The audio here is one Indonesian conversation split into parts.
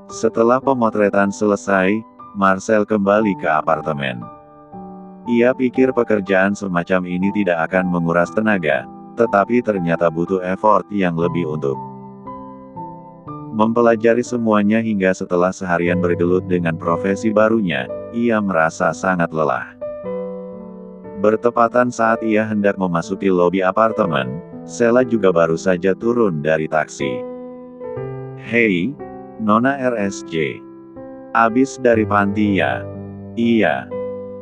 Setelah pemotretan selesai, Marcel kembali ke apartemen. Ia pikir pekerjaan semacam ini tidak akan menguras tenaga, tetapi ternyata butuh effort yang lebih untuk mempelajari semuanya hingga setelah seharian bergelut dengan profesi barunya, ia merasa sangat lelah. Bertepatan saat ia hendak memasuki lobi apartemen, Sheila juga baru saja turun dari taksi. "Hei, Nona RSJ. Abis dari panti ya?" "Iya."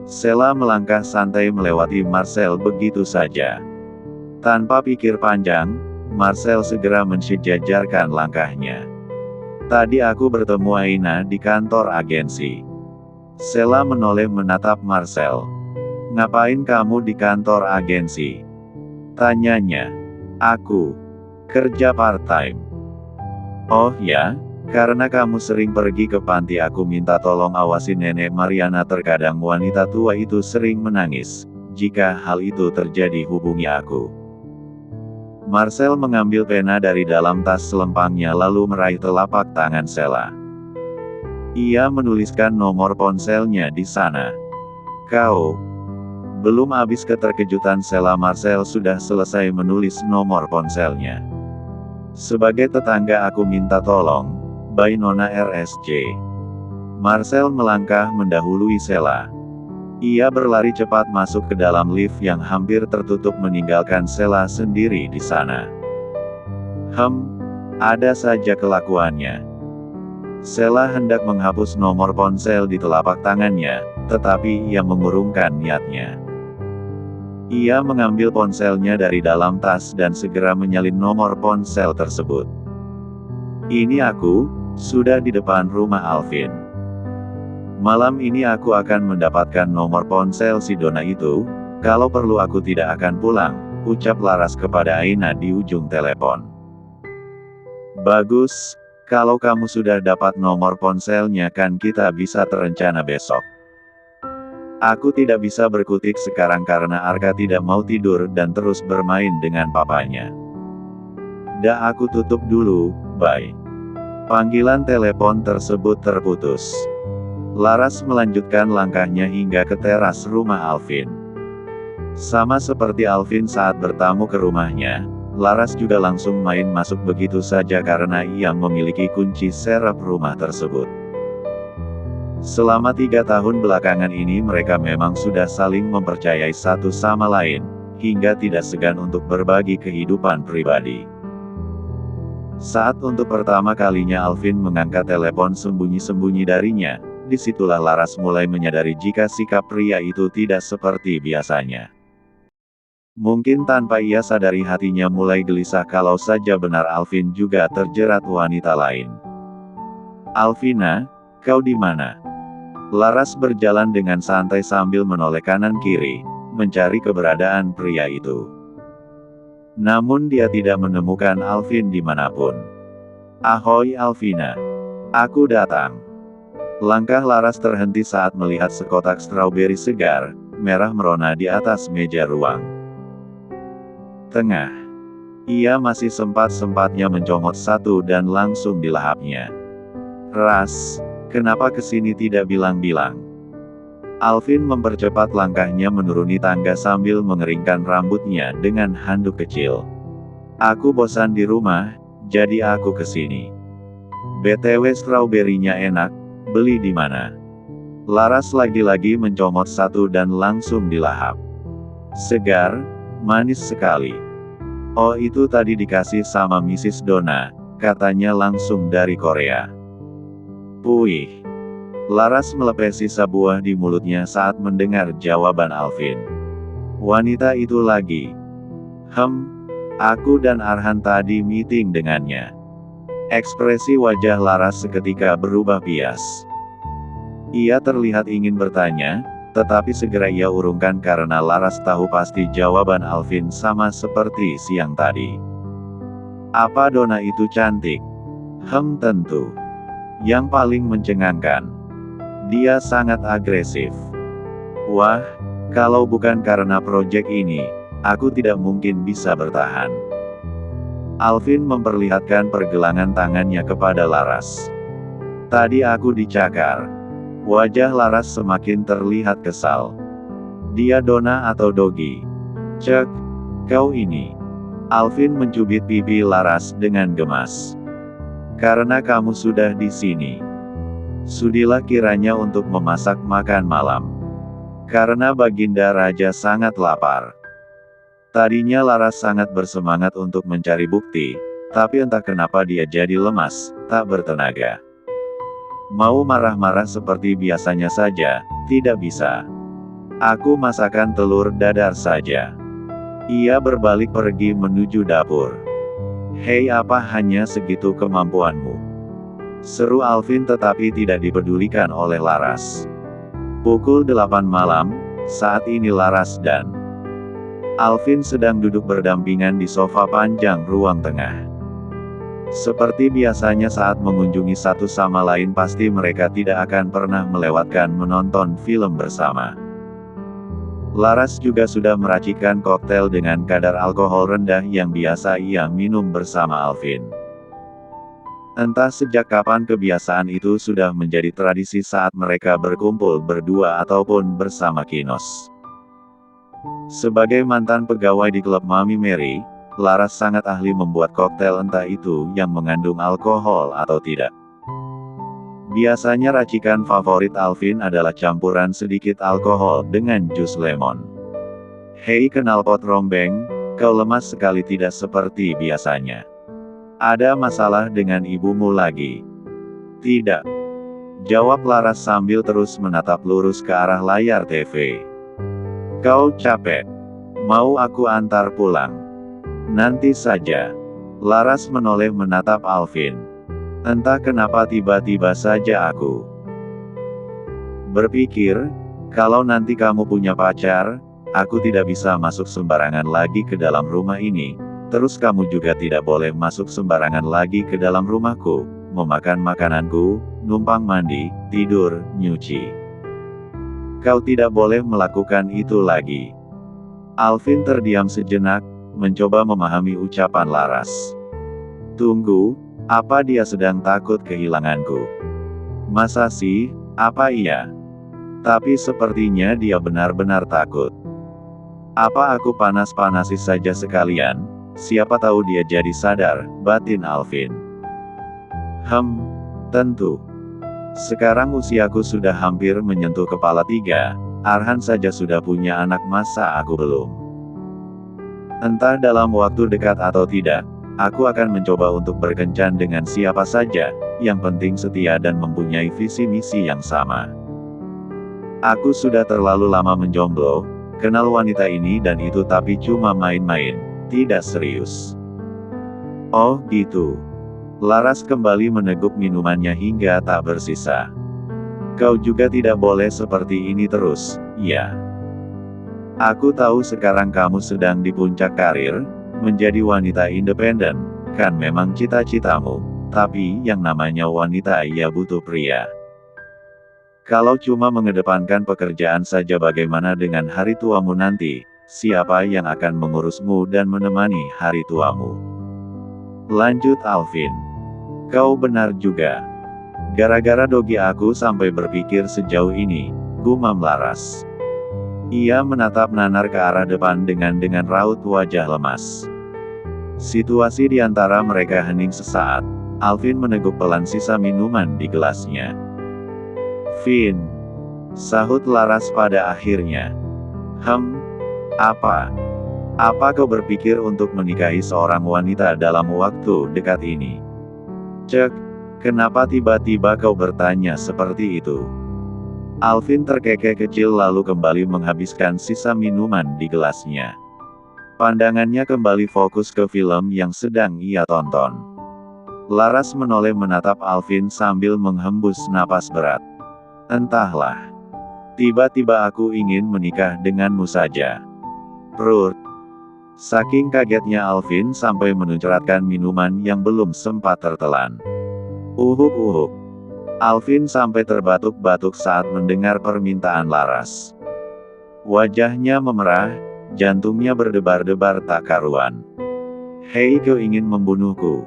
Sheila melangkah santai melewati Marcel begitu saja. Tanpa pikir panjang, Marcel segera mensejajarkan langkahnya. "Tadi aku bertemu Aina di kantor agensi." Sheila menoleh menatap Marcel. "Ngapain kamu di kantor agensi?" tanyanya. "Aku kerja part-time." "Oh ya? Karena kamu sering pergi ke panti, aku minta tolong awasi Nenek Mariana. Terkadang wanita tua itu sering menangis. Jika hal itu terjadi, hubungi aku." Marcel mengambil pena dari dalam tas selempangnya lalu meraih telapak tangan Sheila. Ia menuliskan nomor ponselnya di sana. "Kau..." Belum habis keterkejutan Sheila, Marcel sudah selesai menulis nomor ponselnya. "Sebagai tetangga aku minta tolong, by Nona RSJ." Marcel melangkah mendahului Sheila. Ia berlari cepat masuk ke dalam lift yang hampir tertutup meninggalkan Sheila sendiri di sana. Ada saja kelakuannya. Sheila hendak menghapus nomor ponsel di telapak tangannya, tetapi ia mengurungkan niatnya. Ia mengambil ponselnya dari dalam tas dan segera menyalin nomor ponsel tersebut. "Ini aku, sudah di depan rumah Alvin. Malam ini aku akan mendapatkan nomor ponsel si Donna itu. Kalau perlu aku tidak akan pulang," ucap Laras kepada Aina di ujung telepon. "Bagus, kalau kamu sudah dapat nomor ponselnya kan kita bisa terencana besok. Aku tidak bisa berkutik sekarang karena Arka tidak mau tidur dan terus bermain dengan papanya. Aku tutup dulu, bye." Panggilan telepon tersebut terputus. Laras melanjutkan langkahnya hingga ke teras rumah Alvin. Sama seperti Alvin saat bertamu ke rumahnya, Laras juga langsung main masuk begitu saja karena ia memiliki kunci serep rumah tersebut. Selama 3 tahun belakangan ini mereka memang sudah saling mempercayai satu sama lain, hingga tidak segan untuk berbagi kehidupan pribadi. Saat untuk pertama kalinya Alvin mengangkat telepon sembunyi-sembunyi darinya, disitulah Laras mulai menyadari jika sikap pria itu tidak seperti biasanya. Mungkin tanpa ia sadari hatinya mulai gelisah kalau saja benar Alvin juga terjerat wanita lain. "Alvina, kau di mana?" Laras berjalan dengan santai sambil menoleh kanan kiri, mencari keberadaan pria itu. Namun dia tidak menemukan Alvin dimanapun. "Ahoy Alvina. Aku datang." Langkah Laras terhenti saat melihat sekotak stroberi segar, merah merona di atas meja ruang tengah. Ia masih sempat-sempatnya mencomot satu dan langsung dilahapnya. "Ras, kenapa kesini tidak bilang-bilang?" Alvin mempercepat langkahnya menuruni tangga sambil mengeringkan rambutnya dengan handuk kecil. "Aku bosan di rumah, jadi aku kesini. BTW stroberinya enak, beli di mana?" Laras lagi-lagi mencomot satu dan langsung dilahap. "Segar, manis sekali. Oh itu tadi dikasih sama Mrs. Donna, katanya langsung dari Korea." "Puih." Laras melepasi sisa buah di mulutnya saat mendengar jawaban Alvin. "Wanita itu lagi. Aku dan Arhan tadi meeting dengannya." Ekspresi wajah Laras seketika berubah bias. Ia terlihat ingin bertanya, tetapi segera ia urungkan karena Laras tahu pasti jawaban Alvin sama seperti siang tadi. "Apa Donna itu cantik?" Tentu. Yang paling mencengangkan, dia sangat agresif." "Wah, kalau bukan karena proyek ini, aku tidak mungkin bisa bertahan." Alvin memperlihatkan pergelangan tangannya kepada Laras. Tadi aku dicakar. Wajah Laras semakin terlihat kesal. Dia Donna atau Dogi? Cek, kau ini. Alvin mencubit pipi Laras dengan gemas. Karena kamu sudah di sini. Sudilah kiranya untuk memasak makan malam. Karena Baginda Raja sangat lapar. Tadinya Laras sangat bersemangat untuk mencari bukti, tapi entah kenapa dia jadi lemas, tak bertenaga. Mau marah-marah seperti biasanya saja, tidak bisa. Aku masakan telur dadar saja. Ia berbalik pergi menuju dapur. Hei, apa hanya segitu kemampuanmu? Seru Alvin tetapi tidak dipedulikan oleh Laras. Pukul 8 malam, saat ini Laras dan Alvin sedang duduk berdampingan di sofa panjang ruang tengah. Seperti biasanya saat mengunjungi satu sama lain pasti mereka tidak akan pernah melewatkan menonton film bersama. Laras juga sudah meracikan koktail dengan kadar alkohol rendah yang biasa ia minum bersama Alvin. Entah sejak kapan kebiasaan itu sudah menjadi tradisi saat mereka berkumpul berdua ataupun bersama Kinos. Sebagai mantan pegawai di klub Mami Mary, Laras sangat ahli membuat koktail entah itu yang mengandung alkohol atau tidak. Biasanya racikan favorit Alvin adalah campuran sedikit alkohol dengan jus lemon. Hei knalpot rombeng, kau lemas sekali tidak seperti biasanya. Ada masalah dengan ibumu lagi? Tidak. Jawab Laras sambil terus menatap lurus ke arah layar TV. Kau capek? Mau aku antar pulang? Nanti saja. Laras menoleh menatap Alvin. Entah kenapa tiba-tiba saja aku berpikir, kalau nanti kamu punya pacar, aku tidak bisa masuk sembarangan lagi ke dalam rumah ini, terus kamu juga tidak boleh masuk sembarangan lagi ke dalam rumahku, memakan makananku, numpang mandi, tidur, nyuci. Kau tidak boleh melakukan itu lagi. Alvin terdiam sejenak, mencoba memahami ucapan Laras. Tunggu. Apa dia sedang takut kehilanganku? Masa sih, apa iya? Tapi sepertinya dia benar-benar takut. Apa aku panas-panasi saja sekalian, siapa tahu dia jadi sadar, batin Alvin. Tentu. Sekarang usiaku sudah hampir menyentuh kepala 3, Arhan saja sudah punya anak masa aku belum. Entah dalam waktu dekat atau tidak, aku akan mencoba untuk berkencan dengan siapa saja, yang penting setia dan mempunyai visi misi yang sama. Aku sudah terlalu lama menjomblo, kenal wanita ini dan itu tapi cuma main-main, tidak serius. Oh, gitu. Laras kembali meneguk minumannya hingga tak bersisa. Kau juga tidak boleh seperti ini terus, ya. Aku tahu sekarang kamu sedang di puncak karir, menjadi wanita independen, kan memang cita-citamu, tapi yang namanya wanita ia butuh pria. Kalau cuma mengedepankan pekerjaan saja bagaimana dengan hari tuamu nanti, siapa yang akan mengurusmu dan menemani hari tuamu? Lanjut Alvin. Kau benar juga. Gara-gara Dogi aku sampai berpikir sejauh ini, gumam Laras. Ia menatap nanar ke arah depan dengan raut wajah lemas. Situasi di antara mereka hening sesaat. Alvin meneguk pelan sisa minuman di gelasnya. Vin, sahut Laras pada akhirnya. Apa? Apa kau berpikir untuk menikahi seorang wanita dalam waktu dekat ini? Cek, kenapa tiba-tiba kau bertanya seperti itu? Alvin terkekeh kecil lalu kembali menghabiskan sisa minuman di gelasnya. Pandangannya kembali fokus ke film yang sedang ia tonton. Laras menoleh menatap Alvin sambil menghembus napas berat. Entahlah. Tiba-tiba aku ingin menikah denganmu saja. Perut. Saking kagetnya Alvin sampai menuncratkan minuman yang belum sempat tertelan. Uhuk. Alvin sampai terbatuk-batuk saat mendengar permintaan Laras. Wajahnya memerah, jantungnya berdebar-debar tak karuan. Hei, kau ingin membunuhku?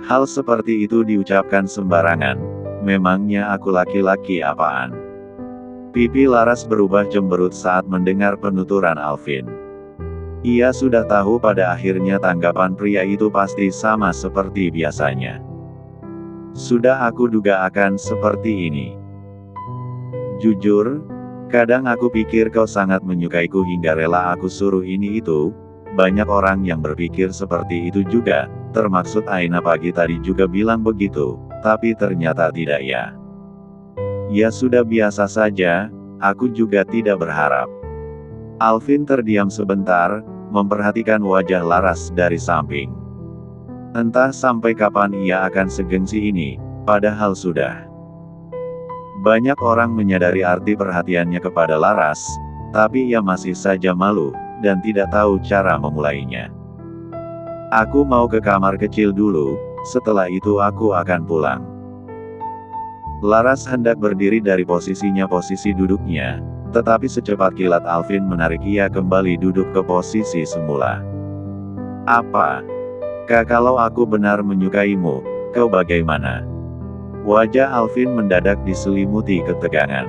Hal seperti itu diucapkan sembarangan. memangnya aku laki-laki apaan? Pipi Laras berubah cemberut saat mendengar penuturan Alvin. Ia sudah tahu pada akhirnya tanggapan pria itu pasti sama seperti biasanya. Sudah aku duga akan seperti ini. Jujur, kadang aku pikir kau sangat menyukaiku hingga rela aku suruh ini itu. Banyak orang yang berpikir seperti itu juga, termaksud Aina pagi tadi juga bilang begitu, tapi ternyata tidak ya. Ya sudah biasa saja, aku juga tidak berharap. Alvin terdiam sebentar, memperhatikan wajah Laras dari samping. Entah sampai kapan ia akan segengsi ini, padahal sudah. Banyak orang menyadari arti perhatiannya kepada Laras, tapi ia masih saja malu, dan tidak tahu cara memulainya. Aku mau ke kamar kecil dulu, setelah itu aku akan pulang. Laras hendak berdiri dari posisi duduknya, tetapi secepat kilat Alvin menarik ia kembali duduk ke posisi semula. Apa? Kalau aku benar menyukaimu, kau bagaimana? Wajah Alvin mendadak diselimuti ketegangan.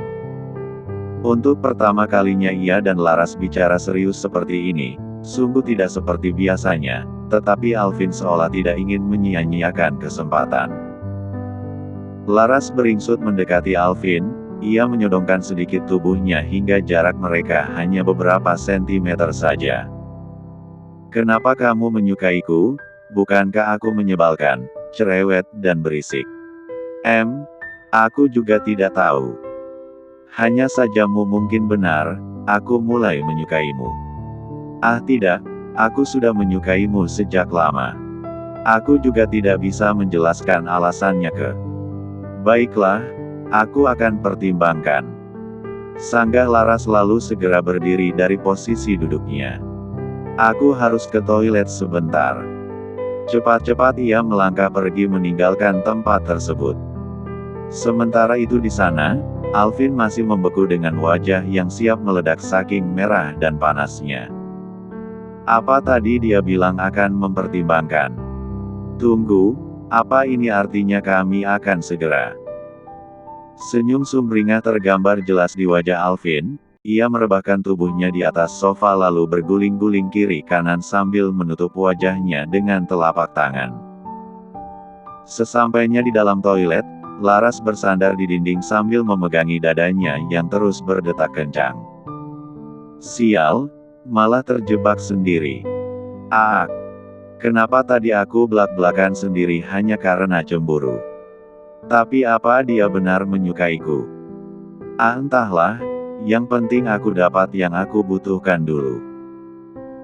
Untuk pertama kalinya ia dan Laras bicara serius seperti ini, sungguh tidak seperti biasanya, tetapi Alvin seolah tidak ingin menyia-nyiakan kesempatan. Laras beringsut mendekati Alvin, ia menyodongkan sedikit tubuhnya hingga jarak mereka hanya beberapa sentimeter saja. Kenapa kamu menyukaiku? Bukankah aku menyebalkan, cerewet, dan berisik? Aku juga tidak tahu. Hanya sajamu mungkin benar, aku mulai menyukaimu. Ah tidak, aku sudah menyukaimu sejak lama. Aku juga tidak bisa menjelaskan alasannya ke. Baiklah, aku akan pertimbangkan. Sanggah Laras lalu segera berdiri dari posisi duduknya. Aku harus ke toilet sebentar. Cepat-cepat ia melangkah pergi meninggalkan tempat tersebut. Sementara itu di sana, Alvin masih membeku dengan wajah yang siap meledak saking merah dan panasnya. Apa tadi dia bilang akan mempertimbangkan? Tunggu, apa ini artinya kami akan segera? Senyum sumringah tergambar jelas di wajah Alvin, ia merebahkan tubuhnya di atas sofa lalu berguling-guling kiri kanan sambil menutup wajahnya dengan telapak tangan. Sesampainya di dalam toilet, Laras bersandar di dinding sambil memegangi dadanya yang terus berdetak kencang. Sial, malah terjebak sendiri. Kenapa tadi aku belak-belakan sendiri hanya karena cemburu? Tapi apa dia benar menyukaiku? Entahlah, yang penting aku dapat yang aku butuhkan dulu.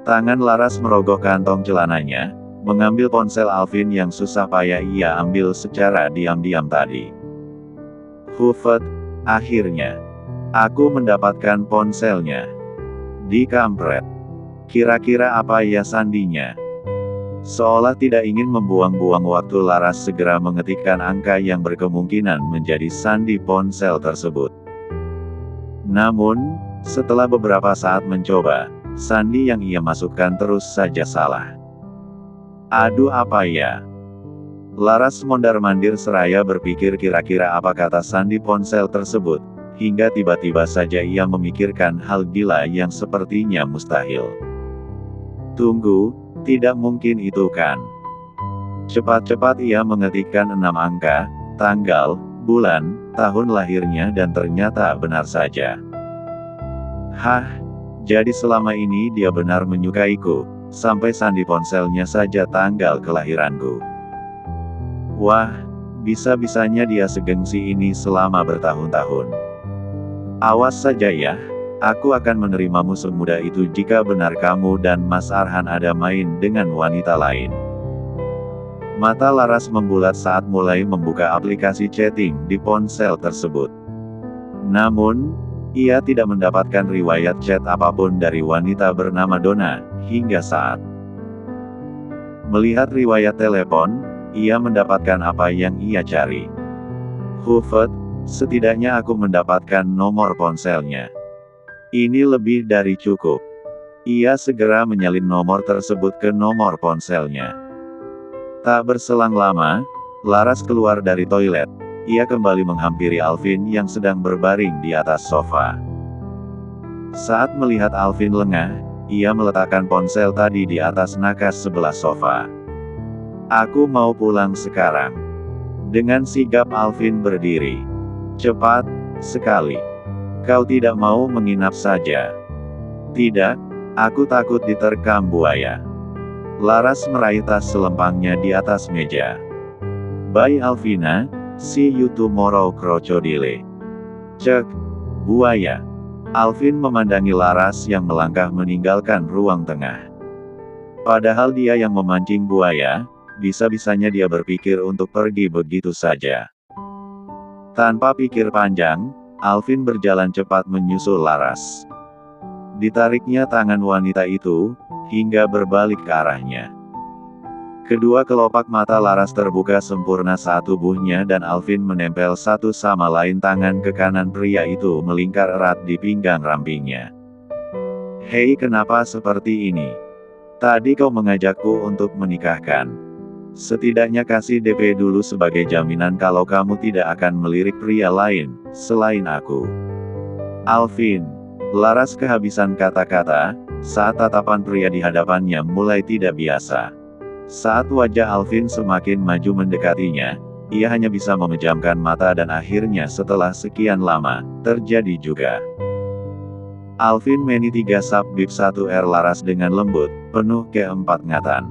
Tangan Laras merogoh kantong celananya, mengambil ponsel Alvin yang susah payah ia ambil secara diam-diam tadi. Hufet, akhirnya. Aku mendapatkan ponselnya. Dikampret. Kira-kira apa ya sandinya? Seolah tidak ingin membuang-buang waktu Laras segera mengetikkan angka yang berkemungkinan menjadi sandi ponsel tersebut. Namun, setelah beberapa saat mencoba, sandi yang ia masukkan terus saja salah. Aduh apa ya? Laras mondar-mandir seraya berpikir kira-kira apa kata sandi ponsel tersebut, hingga tiba-tiba saja ia memikirkan hal gila yang sepertinya mustahil. Tunggu, tidak mungkin itu kan? Cepat-cepat ia mengetikkan 6 angka, tanggal, bulan, tahun lahirnya dan ternyata benar saja. Hah, jadi selama ini dia benar menyukaiku. Sampai sandi ponselnya saja tanggal kelahiranku. Wah, bisa-bisanya dia segengsi ini selama bertahun-tahun. Awas saja ya, aku akan menerimamu semudah itu jika benar kamu dan Mas Arhan ada main dengan wanita lain. Mata Laras membulat saat mulai membuka aplikasi chatting di ponsel tersebut. Namun, ia tidak mendapatkan riwayat chat apapun dari wanita bernama Donna, hingga saat melihat riwayat telepon, ia mendapatkan apa yang ia cari. Hufet, setidaknya aku mendapatkan nomor ponselnya. Ini lebih dari cukup. Ia segera menyalin nomor tersebut ke nomor ponselnya. Tak berselang lama, Laras keluar dari toilet, ia kembali menghampiri Alvin yang sedang berbaring di atas sofa. Saat melihat Alvin lengah, ia meletakkan ponsel tadi di atas nakas sebelah sofa. "Aku mau pulang sekarang." Dengan sigap Alvin berdiri. "Cepat sekali. Kau tidak mau menginap saja?" "Tidak, aku takut diterkam buaya." Laras meraih tas selempangnya di atas meja. "Bye Alvina, see you tomorrow crocodile." "Cek, buaya." Alvin memandangi Laras yang melangkah meninggalkan ruang tengah. Padahal dia yang memancing buaya, bisa-bisanya dia berpikir untuk pergi begitu saja. Tanpa pikir panjang, Alvin berjalan cepat menyusul Laras. Ditariknya tangan wanita itu, hingga berbalik ke arahnya. Kedua kelopak mata Laras terbuka sempurna saat tubuhnya dan Alvin menempel satu sama lain. Tangan ke kanan pria itu melingkar erat di pinggang rampingnya. "Hei, kenapa seperti ini? Tadi kau mengajakku untuk menikahkan. Setidaknya kasih DP dulu sebagai jaminan kalau kamu tidak akan melirik pria lain, selain aku." "Alvin." Laras kehabisan kata-kata, saat tatapan pria di hadapannya mulai tidak biasa. Saat wajah Alvin semakin maju mendekatinya, ia hanya bisa memejamkan mata dan akhirnya setelah sekian lama, terjadi juga. "Alvin Meni 3 sub bib 1R." Laras dengan lembut, penuh keempatngatan.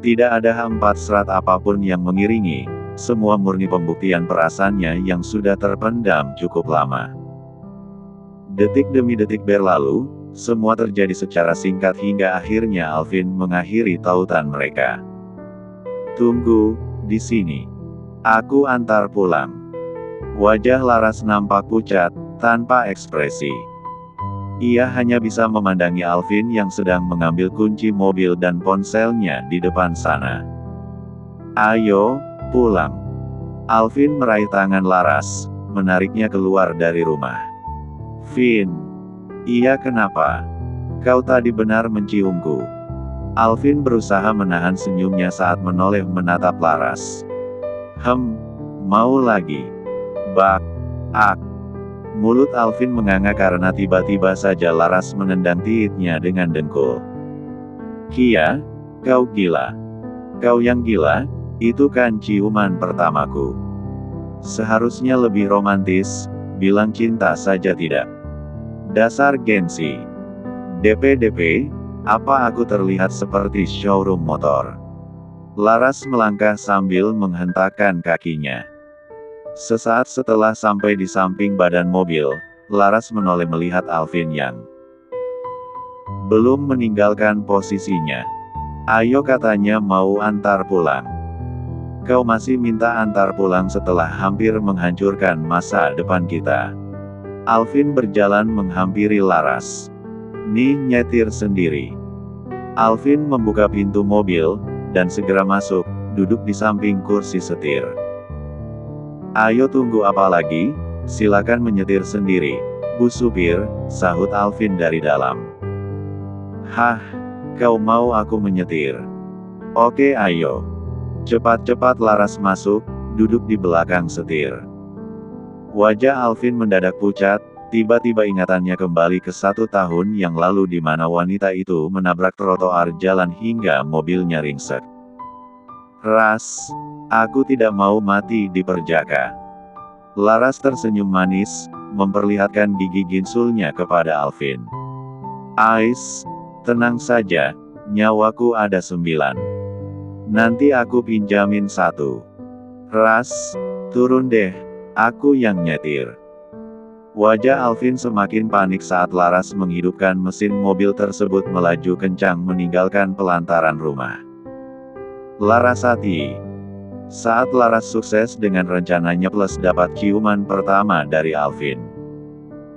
Tidak ada empat serat apapun yang mengiringi, semua murni pembuktian perasaannya yang sudah terpendam cukup lama. Detik demi detik berlalu, semua terjadi secara singkat hingga akhirnya Alvin mengakhiri tautan mereka. "Tunggu, di sini. Aku antar pulang." Wajah Laras nampak pucat, tanpa ekspresi. Ia hanya bisa memandangi Alvin yang sedang mengambil kunci mobil dan ponselnya di depan sana. "Ayo, pulang." Alvin meraih tangan Laras, menariknya keluar dari rumah. "Vin. Iya, kenapa? Kau tadi benar menciumku." Alvin berusaha menahan senyumnya saat menoleh menatap Laras. Mau lagi?" "Bak, ak." Mulut Alvin menganga karena tiba-tiba saja Laras menendang tiitnya dengan dengkul. "Kia, kau gila. Kau yang gila, itu kan ciuman pertamaku. Seharusnya lebih romantis, bilang cinta saja tidak. Dasar gengsi. DP, apa aku terlihat seperti showroom motor?" Laras melangkah sambil menghentakkan kakinya. Sesaat setelah sampai di samping badan mobil, Laras menoleh melihat Alvin yang belum meninggalkan posisinya. "Ayo," katanya, "mau antar pulang." "Kau masih minta antar pulang setelah hampir menghancurkan masa depan kita." Alvin berjalan menghampiri Laras. "Nih, nyetir sendiri." Alvin membuka pintu mobil, dan segera masuk, duduk di samping kursi setir. "Ayo, tunggu apa lagi? Silakan menyetir sendiri, Bu Supir," sahut Alvin dari dalam. "Hah? Kau mau aku menyetir? Oke, ayo." Cepat-cepat Laras masuk, duduk di belakang setir. Wajah Alvin mendadak pucat, tiba-tiba ingatannya kembali ke 1 tahun yang lalu di mana wanita itu menabrak trotoar jalan hingga mobilnya ringsek. "Ras, aku tidak mau mati di perjaka." Laras tersenyum manis, memperlihatkan gigi ginsulnya kepada Alvin. "Ais, tenang saja, nyawaku ada 9. Nanti aku pinjamin 1. Ras, turun deh. Aku yang nyetir." Wajah Alvin semakin panik saat Laras menghidupkan mesin mobil tersebut melaju kencang meninggalkan pelantaran rumah. Larasati. Saat Laras sukses dengan rencananya plus dapat ciuman pertama dari Alvin.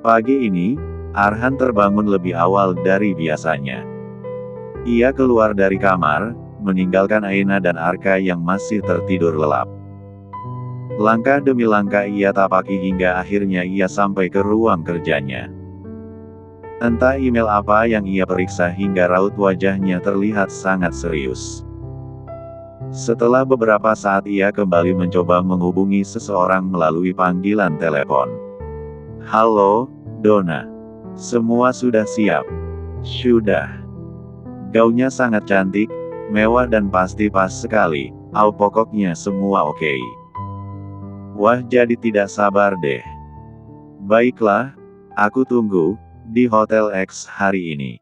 Pagi ini, Arhan terbangun lebih awal dari biasanya. Ia keluar dari kamar, meninggalkan Aina dan Arka yang masih tertidur lelap. Langkah demi langkah ia tapaki hingga akhirnya ia sampai ke ruang kerjanya. Entah email apa yang ia periksa hingga raut wajahnya terlihat sangat serius. Setelah beberapa saat ia kembali mencoba menghubungi seseorang melalui panggilan telepon. Halo, Donna. Semua sudah siap. Sudah. Gaunnya sangat cantik, mewah dan pasti pas sekali. Pokoknya semua oke. Wah, jadi tidak sabar deh. Baiklah, aku tunggu di Hotel X hari ini.